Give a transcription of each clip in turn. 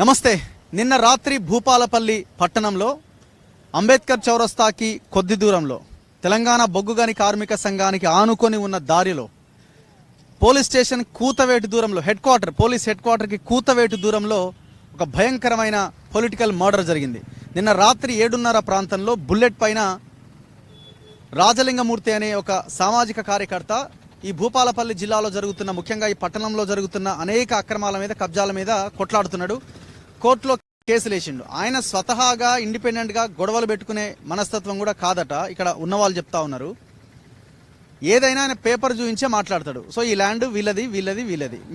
నమస్తే. నిన్న రాత్రి భూపాలపల్లి పట్టణంలో అంబేద్కర్ చౌరస్తాకి కొద్ది దూరంలో తెలంగాణ బొగ్గుగని కార్మిక సంఘానికి ఆనుకొని ఉన్న దారిలో పోలీస్ స్టేషన్ కూతవేటు దూరంలో పోలీస్ హెడ్ క్వార్టర్కి కూతవేటు దూరంలో ఒక భయంకరమైన పొలిటికల్ మర్డర్ జరిగింది. నిన్న రాత్రి 7:30 ప్రాంతంలో బుల్లెట్ పైన రాజలింగమూర్తి అనే ఒక సామాజిక కార్యకర్త ఈ భూపాలపల్లి జిల్లాలో జరుగుతున్న, ముఖ్యంగా ఈ పట్టణంలో జరుగుతున్న అనేక అక్రమాల మీద, కబ్జాల మీద కొట్లాడుతున్నాడు. కోర్టులో కేసులు వేసిండు. ఆయన స్వతహాగా ఇండిపెండెంట్గా గొడవలు పెట్టుకునే మనస్తత్వం కూడా కాదట. ఇక్కడ ఉన్నవాళ్ళు చెప్తా ఉన్నారు. ఏదైనా ఆయన పేపర్ చూపించే మాట్లాడతాడు. సో ఈ ల్యాండ్ వీళ్ళది,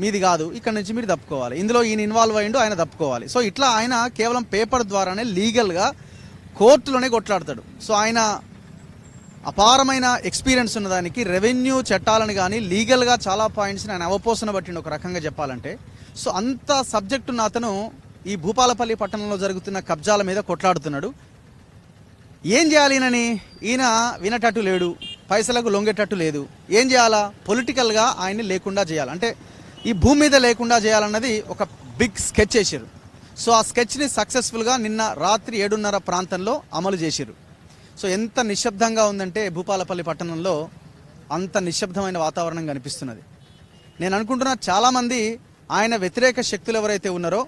మీది కాదు, ఇక్కడ నుంచి మీరు తప్పుకోవాలి, ఇందులో ఈయన ఇన్వాల్వ్ అయ్యిండు, ఆయన తప్పుకోవాలి. సో ఇట్లా ఆయన కేవలం పేపర్ ద్వారానే లీగల్గా కోర్టులోనే కొట్లాడతాడు. సో ఆయన అపారమైన ఎక్స్పీరియన్స్ ఉన్నదానికి రెవెన్యూ చట్టాలను కానీ లీగల్గా చాలా పాయింట్స్ని ఆయన అవపోసన పట్టిండు ఒక రకంగా చెప్పాలంటే. సో అంత సబ్జెక్ట్ ఉన్న అతను ఈ భూపాలపల్లి పట్టణంలో జరుగుతున్న కబ్జాల మీద కొట్లాడుతున్నాడు. ఏం చేయాలి ఈయన వినటట్టు లేడు, పైసలకు లొంగేటట్టు లేదు. ఏం చేయాలా? పొలిటికల్గా ఆయన్ని లేకుండా చేయాలి, అంటే ఈ భూమి మీద లేకుండా చేయాలన్నది ఒక బిగ్ స్కెచ్ వేసారు. సో ఆ స్కెచ్ని సక్సెస్ఫుల్గా నిన్న రాత్రి 7:30 ప్రాంతంలో అమలు చేశారు. సో ఎంత నిశ్శబ్దంగా ఉందంటే భూపాలపల్లి పట్టణంలో అంత నిశ్శబ్దమైన వాతావరణం కనిపిస్తున్నది. నేను అనుకుంటున్నా చాలామంది ఆయన వ్యతిరేక శక్తులు ఎవరైతే ఉన్నారో,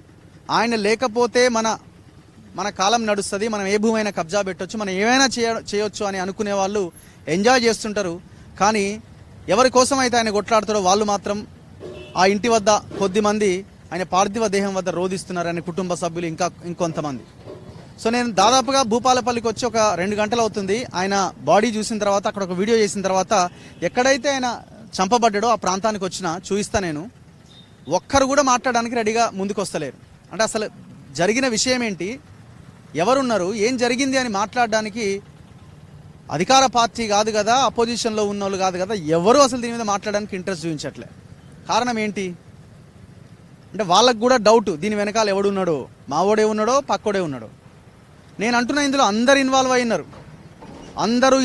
ఆయన లేకపోతే మన కాలం నడుస్తుంది, మనం ఏ భూమి అయినా కబ్జా పెట్టవచ్చు, మనం ఏమైనా చేయొచ్చు అని అనుకునే వాళ్ళు ఎంజాయ్ చేస్తుంటారు. కానీ ఎవరి కోసం అయితే ఆయన కొట్లాడుతారో వాళ్ళు మాత్రం ఆ ఇంటి వద్ద కొద్దిమంది ఆయన పార్థివ దేహం వద్ద రోధిస్తున్నారు, ఆయన కుటుంబ సభ్యులు, ఇంకొంతమంది. సో నేను దాదాపుగా భూపాలపల్లికి వచ్చి ఒక 2 గంటలు అవుతుంది. ఆయన బాడీ చూసిన తర్వాత, అక్కడ ఒక వీడియో చేసిన తర్వాత, ఎక్కడైతే ఆయన చంపబడ్డాడో ఆ ప్రాంతానికి వచ్చినా చూయిస్తా. నేను ఒక్కరు కూడా మాట్లాడడానికి రెడీగా ముందుకు వస్తలేరు. అంటే అసలు జరిగిన విషయం ఏంటి, ఎవరున్నారు, ఏం జరిగింది అని మాట్లాడడానికి అధికార పార్టీ కాదు కదా, అపోజిషన్లో ఉన్న వాళ్ళు కాదు కదా, ఎవరు అసలు దీని మీద మాట్లాడడానికి ఇంట్రెస్ట్ చూపించట్లే. కారణం ఏంటి అంటే వాళ్ళకు కూడా డౌట్, దీని వెనకాల ఎవడున్నాడో, మావోడే ఉన్నాడో పక్కోడే ఉన్నాడో. నేను అంటున్నా ఇందులో అందరు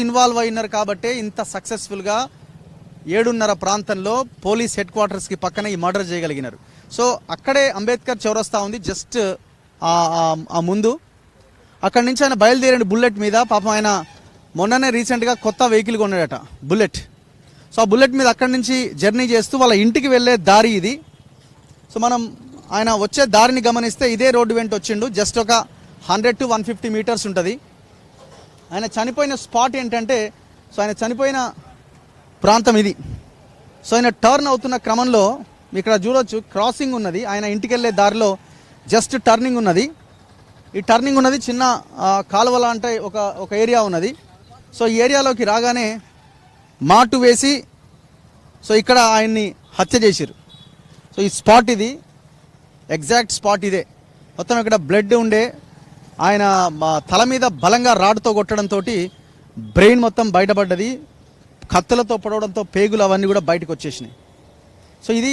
ఇన్వాల్వ్ అయినారు కాబట్టే ఇంత సక్సెస్ఫుల్గా 7:30 ప్రాంతంలో పోలీస్ హెడ్ క్వార్టర్స్కి పక్కన ఈ మర్డర్ చేయగలిగినారు. సో అక్కడే అంబేద్కర్ చౌరస్తా ఉంది, జస్ట్ ఆ ముందు. అక్కడి నుంచి ఆయన బయలుదేరిన బుల్లెట్ మీద. పాపం ఆయన మొన్ననే రీసెంట్గా కొత్త వెహికల్ కొన్నాడట, బుల్లెట్. సో ఆ బుల్లెట్ మీద అక్కడి నుంచి జర్నీ చేస్తూ వాళ్ళ ఇంటికి వెళ్ళే దారి ఇది. సో మనం ఆయన వచ్చే దారిని గమనిస్తే ఇదే రోడ్డు వెంట వచ్చిండు. జస్ట్ ఒక 100 to 150 మీటర్స్ ఉంటుంది. ఆయన చనిపోయిన స్పాట్ ఏంటంటే, సో ఆయన చనిపోయిన ప్రాంతం ఇది. సో ఆయన టర్న్ అవుతున్న క్రమంలో ఇక్కడ చూడొచ్చు, క్రాసింగ్ ఉన్నది. ఆయన ఇంటికి వెళ్ళే దారిలో జస్ట్ టర్నింగ్ ఉన్నది. ఈ టర్నింగ్ ఉన్నది చిన్న కాలువల అంటే ఒక ఏరియా ఉన్నది. సో ఈ ఏరియాలోకి రాగానే మాటు వేసి, సో ఇక్కడ ఆయన్ని హత్య చేశారు. సో ఈ స్పాట్ ఇది, ఎగ్జాక్ట్ స్పాట్ ఇదే. మొత్తం ఇక్కడ బ్లడ్ ఉండే, ఆయన తల మీద బలంగా రాడ్తో కొట్టడంతో బ్రెయిన్ మొత్తం బయటపడ్డది. కత్తులతో పొడవడంతో పేగులు అవన్నీ కూడా బయటకు వచ్చేసినాయి. సో ఇది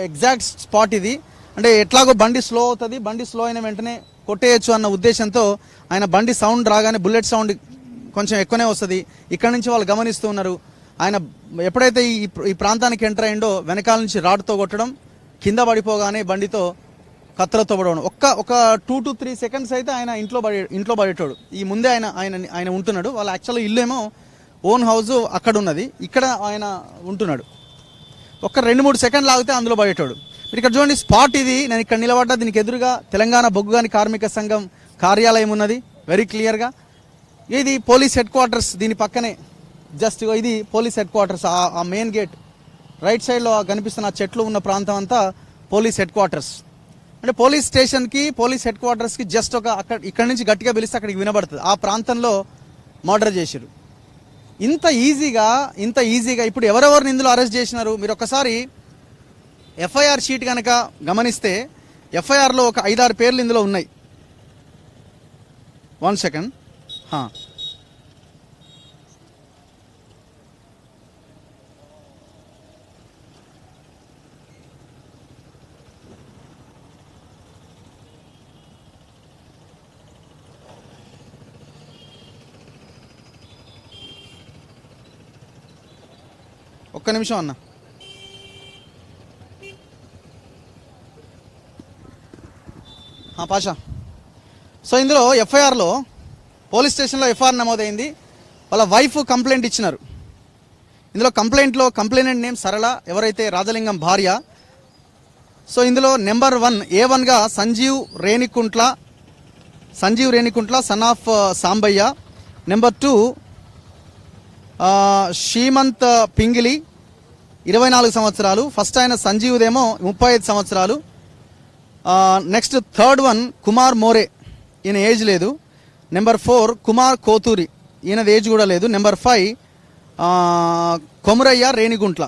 ఎగ్జాక్ట్ స్పాట్ ఇది. అంటే ఎట్లాగో బండి స్లో అవుతుంది, బండి స్లో అయిన వెంటనే కొట్టేయచ్చు అన్న ఉద్దేశంతో ఆయన బండి సౌండ్ రాగానే, బుల్లెట్ సౌండ్ కొంచెం ఎక్కువనే వస్తుంది, ఇక్కడ నుంచి వాళ్ళు గమనిస్తూ ఉన్నారు. ఆయన ఎప్పుడైతే ఈ ప్రాంతానికి ఎంటర్ అయ్యిండో వెనకాల నుంచి రాడ్తో కొట్టడం, కింద పడిపోగానే బండితో కత్తులతో పడవడం. ఒక 2 to 3 సెకండ్స్ అయితే ఆయన ఇంట్లో పడేటోడు. ఈ ముందే ఆయన ఉంటున్నాడు. వాళ్ళ యాక్చువల్గా ఇల్లు ఏమో ఓన్ హౌస్ అక్కడ ఉన్నది, ఇక్కడ ఆయన ఉంటున్నాడు. ఒక 2-3 సెకండ్లు ఆగితే అందులో పడేటోడు. మీరు ఇక్కడ చూడండి, స్పాట్ ఇది. నేను ఇక్కడ నిలబడ్డా, దీనికి ఎదురుగా తెలంగాణ బొగ్గుగని కార్మిక సంఘం కార్యాలయం ఉన్నది వెరీ క్లియర్గా. ఇది పోలీస్ హెడ్ క్వార్టర్స్, దీని పక్కనే జస్ట్ ఇది పోలీస్ హెడ్ క్వార్టర్స్. ఆ మెయిన్ గేట్ రైట్ సైడ్లో కనిపిస్తున్న చెట్లు ఉన్న ప్రాంతం అంతా పోలీస్ హెడ్ క్వార్టర్స్. అంటే పోలీస్ స్టేషన్కి, పోలీస్ హెడ్ క్వార్టర్స్కి జస్ట్ ఇక్కడ నుంచి గట్టిగా పిలిస్తే అక్కడికి వినబడుతుంది. ఆ ప్రాంతంలో మర్డర్ చేశారు. ఇంత ఈజీగా ఇప్పుడు ఎవరెవరిని ఇందులో అరెస్ట్ చేసినారు మీరు ఒక్కసారి ఎఫ్ఐఆర్ షీట్ కనుక గమనిస్తే, ఎఫ్ఐఆర్లో ఒక 5-6 పేర్లు ఇందులో ఉన్నాయి. 1 సెకండ్. ఒక్క నిమిషం అన్న. పాషా. సో ఇందులో ఎఫ్ఐఆర్లో పోలీస్ స్టేషన్లో ఎఫ్ఐఆర్ నమోదైంది. వాళ్ళ వైఫ్ కంప్లైంట్ ఇచ్చినారు. ఇందులో కంప్లైనెంట్ నేమ్ సరళ, ఎవరైతే రాజలింగం భార్య. సో ఇందులో నెంబర్ 1 A1గా Sanjeev Renikuntla son of Sambaiah. Number 2 Sheemanth Pingili 24 సంవత్సరాలు. ఫస్ట్ ఆయన సంజీవ్దేమో 35 సంవత్సరాలు. నెక్స్ట్ థర్డ్ 1 కుమార్ మోరే, ఈయన ఏజ్ లేదు. నెంబర్ 4 కుమార్ కోతూరి, ఈయనది ఏజ్ కూడా లేదు. నెంబర్ 5 కొమురయ్య రేణిగుంట్ల.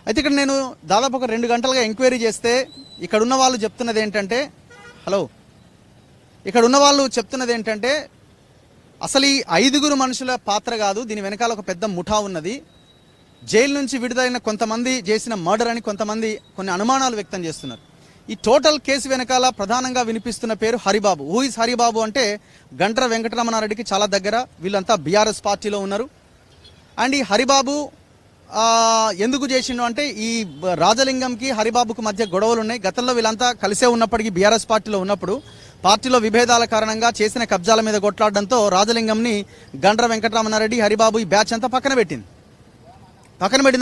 అయితే ఇక్కడ నేను దాదాపు ఒక 2 గంటలుగా ఎంక్వైరీ చేస్తే ఇక్కడ ఉన్న వాళ్ళు చెప్తున్నది ఏంటంటే అసలు ఈ 5 మనుషుల పాత్ర కాదు, దీని వెనకాల ఒక పెద్ద ముఠా ఉన్నది. జైలు నుంచి విడుదలైన కొంతమంది చేసిన మర్డర్ అని కొన్ని అనుమానాలు వ్యక్తం చేస్తున్నారు. ఈ టోటల్ కేసు వెనకాల ప్రధానంగా వినిపిస్తున్న పేరు హరిబాబు. హూ ఇస్ హరిబాబు అంటే గంట్ర వెంకటరమణారెడ్డికి చాలా దగ్గర. వీళ్ళంతా బీఆర్ఎస్ పార్టీలో ఉన్నారు. అండ్ ఈ హరిబాబు ఎందుకు చేసిండు అంటే ఈ రాజలింగంకి హరిబాబుకు మధ్య గొడవలు ఉన్నాయి. గతంలో వీళ్ళంతా కలిసే ఉన్నప్పటికీ బీఆర్ఎస్ పార్టీలో ఉన్నప్పుడు పార్టీలో విభేదాల కారణంగా చేసిన కబ్జాల మీద కొట్లాడడంతో రాజలింగంని గండ్ర వెంకటరమణారెడ్డి, హరిబాబు ఈ బ్యాచ్ అంతా పక్కన పెట్టిన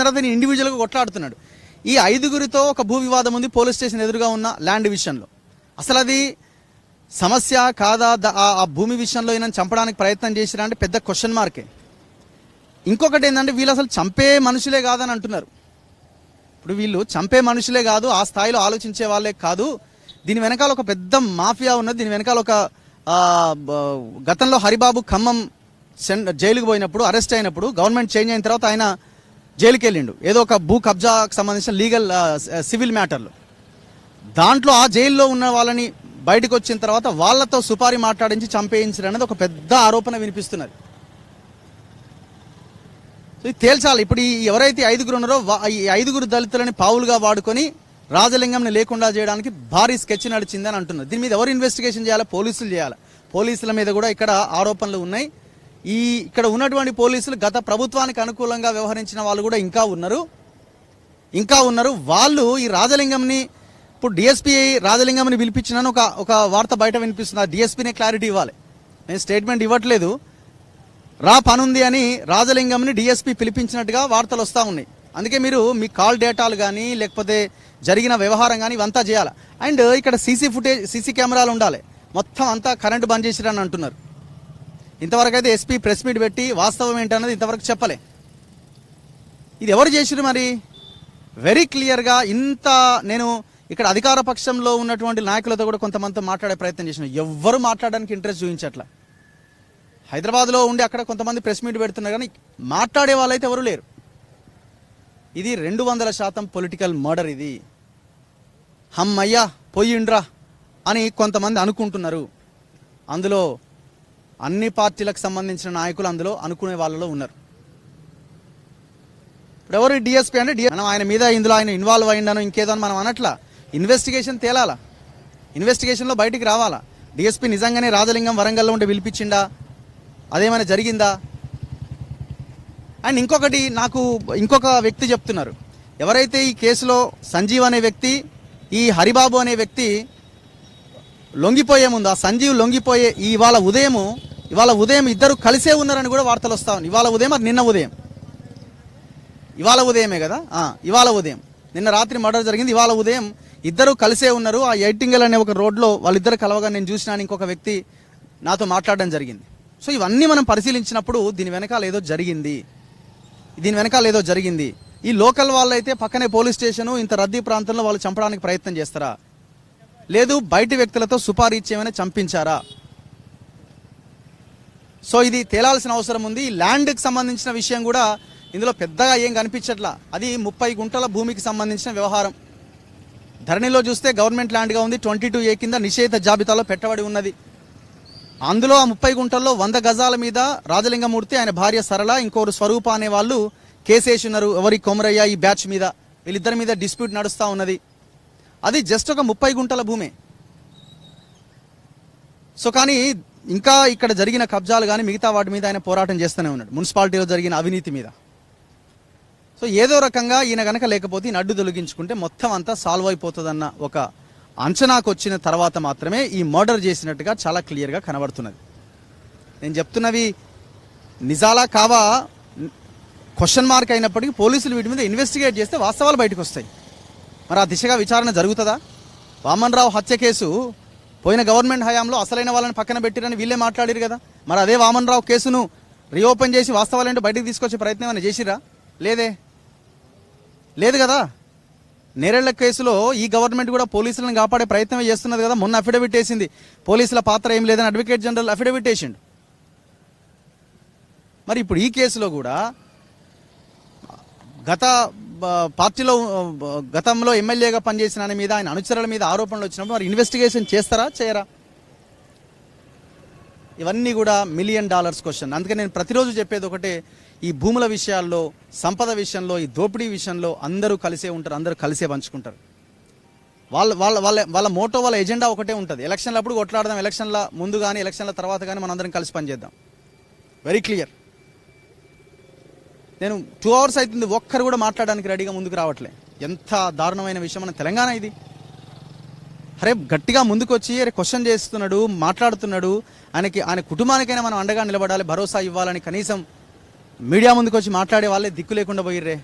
తర్వాత నేను ఇండివిజువల్గా కొట్లాడుతున్నాడు. ఈ 5 ఒక భూ వివాదం ఉంది పోలీస్ స్టేషన్ ఎదురుగా ఉన్న ల్యాండ్ విషయంలో. అసలు అది సమస్య కాదా, ఆ భూమి విషయంలో ఈయన చంపడానికి ప్రయత్నం చేసిరా అంటే పెద్ద క్వశ్చన్ మార్కే. ఇంకొకటి ఏంటంటే వీళ్ళు అసలు చంపే మనుషులే కాదని అంటున్నారు. ఇప్పుడు వీళ్ళు చంపే మనుషులే కాదు, ఆ స్థాయిలో ఆలోచించే వాళ్ళే కాదు, దీని వెనకాల ఒక పెద్ద మాఫియా ఉన్నది. దీని వెనకాల ఒక గతంలో హరిబాబు ఖమ్మం జైలుకు పోయినప్పుడు, అరెస్ట్ అయినప్పుడు, గవర్నమెంట్ చేంజ్ అయిన తర్వాత ఆయన జైలుకి వెళ్ళిండు ఏదో ఒక భూ కబ్జాకు సంబంధించిన లీగల్ సివిల్ మ్యాటర్లు. దాంట్లో ఆ జైల్లో ఉన్న వాళ్ళని బయటకు వచ్చిన తర్వాత వాళ్ళతో సుపారీ మాట్లాడించి చంపేయించారు అనేది ఒక పెద్ద ఆరోపణ వినిపిస్తున్నది. సో ఇది తేల్చాలి. ఇప్పుడు ఎవరైతే 5 ఉన్నారో ఈ 5 దళితులని పావులుగా వాడుకొని రాజలింగంని లేకుండా చేయడానికి భారీ స్కెచ్ నడిచిందని అంటున్నారు. దీని మీద ఎవరు ఇన్వెస్టిగేషన్ చేయాలి? పోలీసులు చేయాలి. పోలీసుల మీద కూడా ఇక్కడ ఆరోపణలు ఉన్నాయి. ఇక్కడ ఉన్నటువంటి పోలీసులు గత ప్రభుత్వానికి అనుకూలంగా వ్యవహరించిన వాళ్ళు కూడా ఇంకా ఉన్నారు. వాళ్ళు ఈ రాజలింగంని ఇప్పుడు డిఎస్పీ రాజలింగంని పిలిపించినని ఒక వార్త బయట వినిపిస్తుంది. ఆ డిఎస్పీనే క్లారిటీ ఇవ్వాలి. నేను స్టేట్మెంట్ ఇవ్వట్లేదు. పనుంది అని రాజలింగంని డిఎస్పీ పిలిపించినట్టుగా వార్తలు వస్తూ ఉన్నాయి. అందుకే మీరు మీ కాల్ డేటాలు కానీ లేకపోతే జరిగిన వ్యవహారం కానీ ఇవంతా చేయాలి. అండ్ ఇక్కడ సీసీ కెమెరాలు ఉండాలి. మొత్తం అంతా కరెంటు బంద్ చేసిరని అంటున్నారు. ఇంతవరకు అయితే ఎస్పీ ప్రెస్ మీట్ పెట్టి వాస్తవం ఏంటన్నది ఇంతవరకు చెప్పలే. ఇది ఎవరు చేసిరు మరి? వెరీ క్లియర్గా నేను ఇక్కడ అధికార పక్షంలో ఉన్నటువంటి నాయకులతో కూడా కొంతమందితో మాట్లాడే ప్రయత్నం చేసిన, ఎవ్వరు మాట్లాడడానికి ఇంట్రెస్ట్ చూపించట్లా. హైదరాబాద్లో ఉండి అక్కడ కొంతమంది ప్రెస్ మీట్ పెడుతున్నారు కానీ మాట్లాడే వాళ్ళైతే ఎవరు లేరు. ఇది 200% పొలిటికల్ మర్డర్. ఇది హమ్మయ్యా పోయిండ్రా అని కొంతమంది అనుకుంటున్నారు. అందులో అన్ని పార్టీలకు సంబంధించిన నాయకులు అందులో అనుకునే వాళ్ళలో ఉన్నారు. ఇప్పుడు ఎవరు డిఎస్పీ అంటే మనం ఆయన మీద ఇందులో ఆయన ఇన్వాల్వ్ అయ్యిండను ఇంకేదో మనం అనట్లా. ఇన్వెస్టిగేషన్ తేలాలా, ఇన్వెస్టిగేషన్లో బయటికి రావాలా. డిఎస్పీ నిజంగానే రాజలింగం వరంగల్లో ఉండి పిలిపించిండా, అదేమైనా జరిగిందా? అండ్ ఇంకొక వ్యక్తి చెప్తున్నారు, ఎవరైతే ఈ కేసులో సంజీవ్ అనే వ్యక్తి, ఈ హరిబాబు అనే వ్యక్తి లొంగిపోయే ముందు, ఆ సంజీవ్ లొంగిపోయే ఇవాళ ఉదయం ఇద్దరు కలిసే ఉన్నారని కూడా వార్తలు వస్తా ఉన్నాయి. ఇవాళ ఉదయం అది ఇవాళ ఉదయమే కదా, ఇవాళ ఉదయం, నిన్న రాత్రి మర్డర్ జరిగింది. ఇవాళ ఉదయం ఇద్దరు కలిసే ఉన్నారు. ఆ ఎయిటింగల్ అనే ఒక రోడ్లో వాళ్ళిద్దరు కలవగా నేను చూసినాను. ఇంకొక వ్యక్తి నాతో మాట్లాడడం జరిగింది. సో ఇవన్నీ మనం పరిశీలించినప్పుడు దీని వెనకాల ఏదో జరిగింది. ఈ లోకల్ వాళ్ళు అయితే పక్కనే పోలీస్ స్టేషను, ఇంత రద్దీ ప్రాంతంలో వాళ్ళు చంపడానికి ప్రయత్నం చేస్తారా, లేదు బయటి వ్యక్తులతో సుపారీ ఇచ్చేమైనా చంపించారా? సో ఇది తేలాల్సిన అవసరం ఉంది. ల్యాండ్కి సంబంధించిన విషయం కూడా ఇందులో పెద్దగా ఏం కనిపించట్లా. అది 30 గుంటల భూమికి సంబంధించిన వ్యవహారం. ధరణిలో చూస్తే గవర్నమెంట్ ల్యాండ్గా ఉంది. 22A కింద నిషేధ జాబితాలో పెట్టబడి ఉన్నది. అందులో ఆ 30 గుంటల్లో 100 గజాల మీద రాజలింగమూర్తి, ఆయన భార్య సరళ, ఇంకోరు స్వరూప అనే వాళ్ళు కేసేసి ఉన్నారు. ఎవరి కొమరయ్య ఈ బ్యాచ్ మీద, వీళ్ళిద్దరి మీద డిస్ప్యూట్ నడుస్తూ ఉన్నది. అది జస్ట్ ఒక 30 గుంటల భూమే. సో కానీ ఇంకా ఇక్కడ జరిగిన కబ్జాలు కానీ మిగతా వాటి మీద ఆయన పోరాటం చేస్తూనే ఉన్నాడు, మున్సిపాలిటీలో జరిగిన అవినీతి మీద. సో ఏదో రకంగా ఈయన గనక లేకపోతే ఈయన అడ్డు తొలగించుకుంటే మొత్తం అంతా సాల్వ్ అయిపోతుందన్న ఒక అంచనాకు వచ్చిన తర్వాత మాత్రమే ఈ మర్డర్ చేసినట్టుగా చాలా క్లియర్గా కనబడుతున్నది. నేను చెప్తున్నవి నిజాలా కావా క్వశ్చన్ మార్క్ అయినప్పటికీ పోలీసులు వీటి మీద ఇన్వెస్టిగేట్ చేస్తే వాస్తవాలు బయటకు వస్తాయి. మరి ఆ దిశగా విచారణ జరుగుతుందా? వామన్ రావు హత్య కేసు పోయిన గవర్నమెంట్ హయాంలో అసలైన వాళ్ళని పక్కన పెట్టిరని వీళ్ళే మాట్లాడారు కదా. మరి అదే వామన్ రావు కేసును రీఓపెన్ చేసి వాస్తవాలేంటో బయటకు తీసుకొచ్చే ప్రయత్నం ఏమైనా చేసిరా? లేదు కదా. నేరేళ్ల కేసులో ఈ గవర్నమెంట్ కూడా పోలీసులను కాపాడే ప్రయత్నం చేస్తున్నది కదా. మొన్న అఫిడవిట్ వేసింది, పోలీసుల పాత్ర ఏం లేదని అడ్వకేట్ జనరల్ అఫిడవిట్ వేసిండు. మరి ఇప్పుడు ఈ కేసులో కూడా గతంలో ఎమ్మెల్యేగా పనిచేసిన ఆయన మీద, ఆయన అనుచరుల మీద ఆరోపణలు వచ్చినప్పుడు మరి ఇన్వెస్టిగేషన్ చేస్తారా చేయరా? ఇవన్నీ కూడా $1 మిలియన్ క్వశ్చన్. అందుకే నేను ప్రతిరోజు చెప్పేది ఒకటే, ఈ భూముల విషయాల్లో, సంపద విషయంలో, ఈ దోపిడీ విషయంలో అందరూ కలిసే ఉంటారు, అందరూ కలిసే పంచుకుంటారు. వాళ్ళ మోటో, వాళ్ళ ఎజెండా ఒకటే ఉంటుంది. ఎలక్షన్ల అప్పుడు కొట్లాడదాం, ఎలక్షన్ల ముందు కానీ ఎలక్షన్ల తర్వాత కానీ మనందరం కలిసి పనిచేద్దాం. Very clear. నేను 2 hours అవుతుంది, ఒక్కరు కూడా మాట్లాడడానికి రెడీగా ముందుకు రావట్లే. ఎంత దారుణమైన విషయం మన తెలంగాణ ఇది. అరే గట్టిగా ముందుకు వచ్చి అరే క్వశ్చన్ చేస్తున్నాడు, మాట్లాడుతున్నాడు, ఆయన కుటుంబానికైనా మనం అండగా నిలబడాలి, భరోసా ఇవ్వాలని కనీసం మీడియా ముందుకు వచ్చి మాట్లాడే వాళ్ళే దిక్కు లేకుండా పోయిర్రే.